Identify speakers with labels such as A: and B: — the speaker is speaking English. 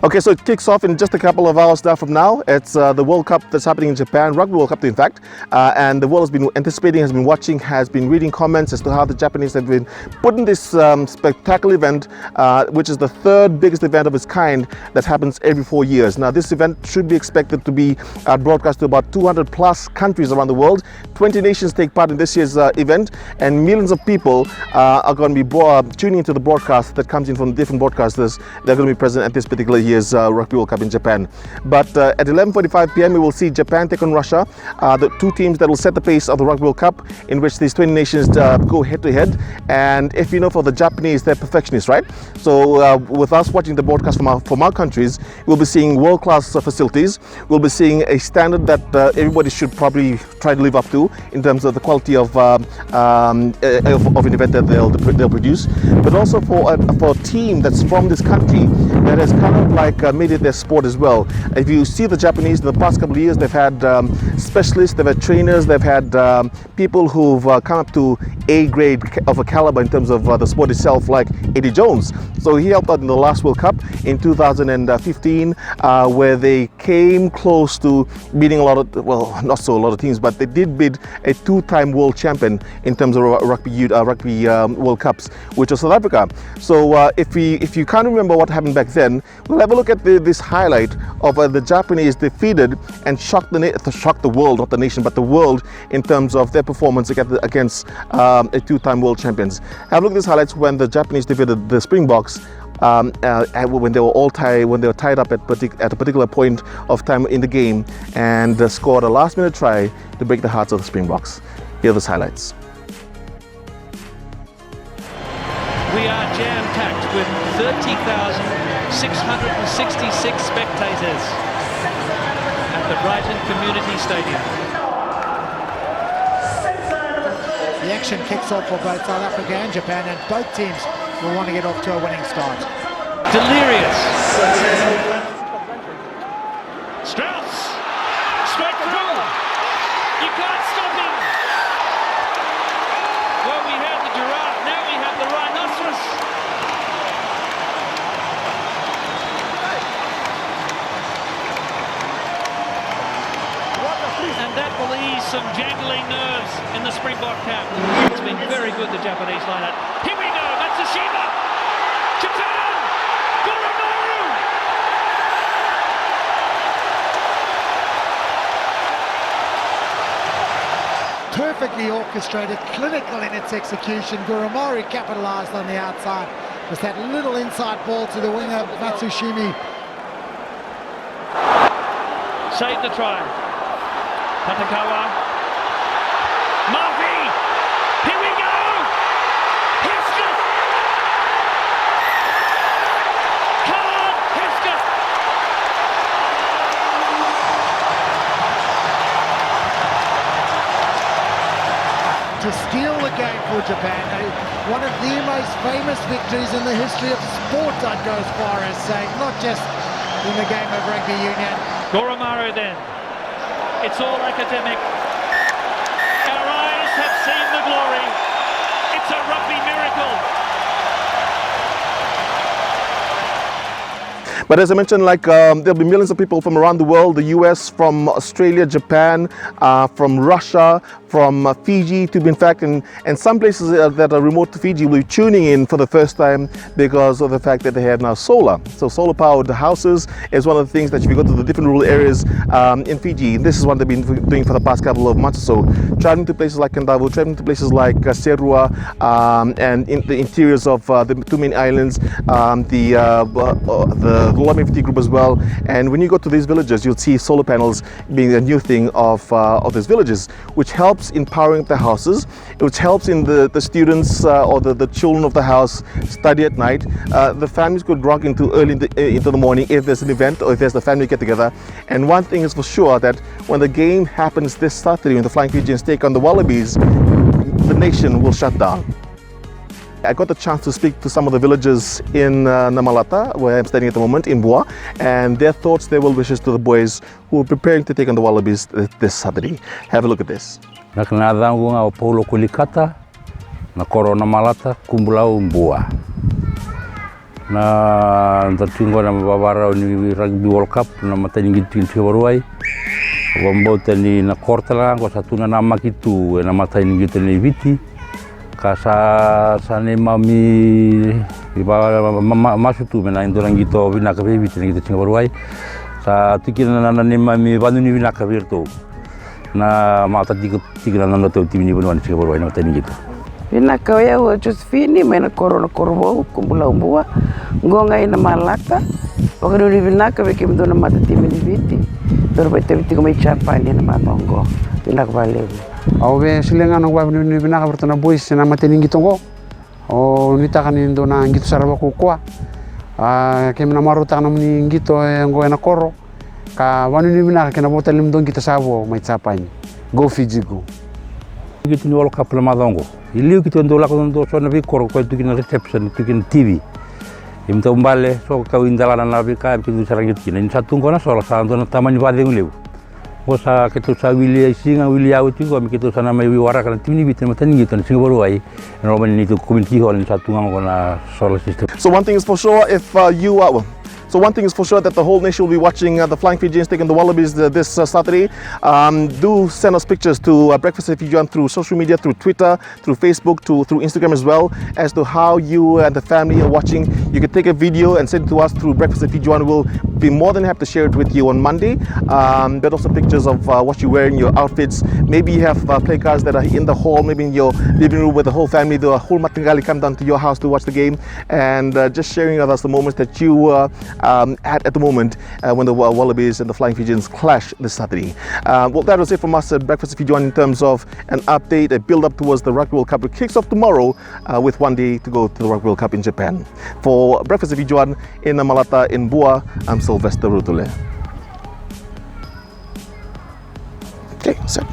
A: Okay, so it kicks off in just a couple of hours now from now. It's the World Cup that's happening in Japan, Rugby World Cup in fact, and the world has been anticipating, has been watching, has been reading comments as to how the Japanese have been putting this spectacular event, which is the third biggest event of its kind that happens every 4 years. Now this event should be expected to be broadcast to about 200 plus countries around the world. 20 nations take part in this year's event, and millions of people are going to be tuning into the broadcast that comes in from different broadcasters. They're going to be present at this particular year's Rugby World Cup in Japan. But at 11:45 p.m. we will see Japan take on Russia, the two teams that will set the pace of the Rugby World Cup, in which these 20 nations go head to head. And if you know, for the Japanese, they're perfectionists, right? So with us watching the broadcast from our countries, we'll be seeing world-class facilities. We'll be seeing a standard that everybody should probably try to live up to in terms of the quality of an event that they'll produce. But also for a team that's from this country that has kind of like made it their sport as well. If you see the Japanese in the past couple of years, they've had specialists, they've had trainers, they've had people who've come up to A grade of a caliber in terms of the sport itself, like Eddie Jones. So he helped out in the last World Cup in 2015, where they came close to beating a lot of, well, not so a lot of teams, but they did beat a two-time world champion in terms of rugby World Cups, which was South Africa. So if you can't remember what happened back then, we'll have a look at this highlight of the Japanese defeated and shocked the world, not the nation, but the world, in terms of their performance against a two-time world champions. Have a look at these highlights when the Japanese defeated the Springboks. When they were tied up at a particular point of time in the game, and scored a last-minute try to break the hearts of the Springboks. Here are those highlights.
B: We are jam-packed with 30,666 spectators at the Brighton Community Stadium.
C: The action kicks off for both South Africa and Japan, and both teams will want to get off to a winning start.
B: Delirious. Strauss, straight through. You can't stop him. Well, we had the giraffe, now we have the rhinoceros. And that will ease some jangling nerves in the Springbok camp. It's been very good, the Japanese lineup. Here we go, Matsushima! Japan! Goromaru!
C: Perfectly orchestrated, clinical in its execution. Goromaru capitalised on the outside. Just that little inside ball to the winger, Matsushima.
B: Saved the try. Tatakawa. Murphy! Here we go! Hesketh! Come on, Hesketh!
C: To steal the game for Japan, one of the most famous victories in the history of sport, I'd go as far as saying, not just in the game of rugby union.
B: Goromaru then. It's all academic. Our eyes have seen the glory. It's a rugby miracle.
A: But as I mentioned, there'll be millions of people from around the world, the US, from Australia, Japan, from Russia, from Fiji, to be in fact, and some places that are remote to Fiji will be tuning in for the first time because of the fact that they have now solar. So solar powered houses is one of the things that if you go to the different rural areas in Fiji, this is what they've been doing for the past couple of months or so, traveling to places like Kandavo, traveling to places like Serua, and in the interiors of the two main islands, the Lomifiti group as well. And when you go to these villages, you'll see solar panels being a new thing of these villages, which helps in powering up the houses, which helps in the students or the children of the house study at night. The families could rock into early into the morning if there's an event or if there's a family get together. And one thing is for sure, that when the game happens this Saturday, when the Flying Fijians take on the Wallabies, the nation will shut down. I got the chance to speak to some of the villagers in Namalata, where I'm standing at the moment, in Bua, and their thoughts, their well wishes to the boys who are preparing to take on the Wallabies this Saturday. Have a look at this.
D: Nakanadhangu nga Paulo Kulikata, na Korona Malata, Kumbulau Bua. na tatungo na mababara ni Rugby World Cup na mataning gitu Siwaruai wambota ni na korta lang ko sa tuna nama kitu na mataning gitu ni viti kasa sane mami iba masuk tu mena indorang gitu bina kabe viti ni gitu Siwaruai sa tikin na ni mami banu ni bina kabe tu na mata tikin na tu tim ni banu Siwaruai na mataning gitu.
E: Ina kawaya wa Josephine mena korona korbo kumbula umbua ngonga ina malata wakati ulivyoka wiki mdona matati miliviti dorobete viti kama ichapani na matongo ina kubalevu
F: awe silengana kwa ulivyoka bertana boys na mateningi tongo o nitaka ni ndona ngito saraba kukua kemna maruta na mni ngito ngo na koro ka wanu ulivyoka kena bota limdon kita sabo maichapani go fijigo
D: gitu ni World Cup la matongo iliu kita ndola ko ndo so na vi koro ko tukin reception tukin TV imta umbale so ka indala na vi ka pindu sarang gitu ni satu ngona so la sa ndo na tamani vade nguleu ko sa ketu sa wili singa wili au tu ko mi ketu sana mai wara kan timni bitin matan gitu ni Siwaruai no man ni tu community hall ni satu ngona solar system.
A: So one thing is for sure, if you are So one thing is for sure, that the whole nation will be watching the Flying Fijians taking the Wallabies this Saturday. Do send us pictures to Breakfast at Fijian through social media, through Twitter, through Facebook, through Instagram as well, as to how you and the family are watching. You can take a video and send it to us through Breakfast at Fijian. We'll be more than happy to share it with you on Monday. But also pictures of what you're wearing, your outfits. Maybe you have placards that are in the hall, maybe in your living room with the whole family. The whole Matangali come down to your house to watch the game, and just sharing with us the moments that you at the moment when the Wallabies and the Flying Fijians clash this Saturday. Well, that was it from us at Breakfast at Fijian in terms of an update, a build-up towards the Rugby World Cup. It kicks off tomorrow with one day to go to the Rugby World Cup in Japan. For Breakfast at Fijian in Malata in Bua, I'm Sylvester Rutule. Okay, set.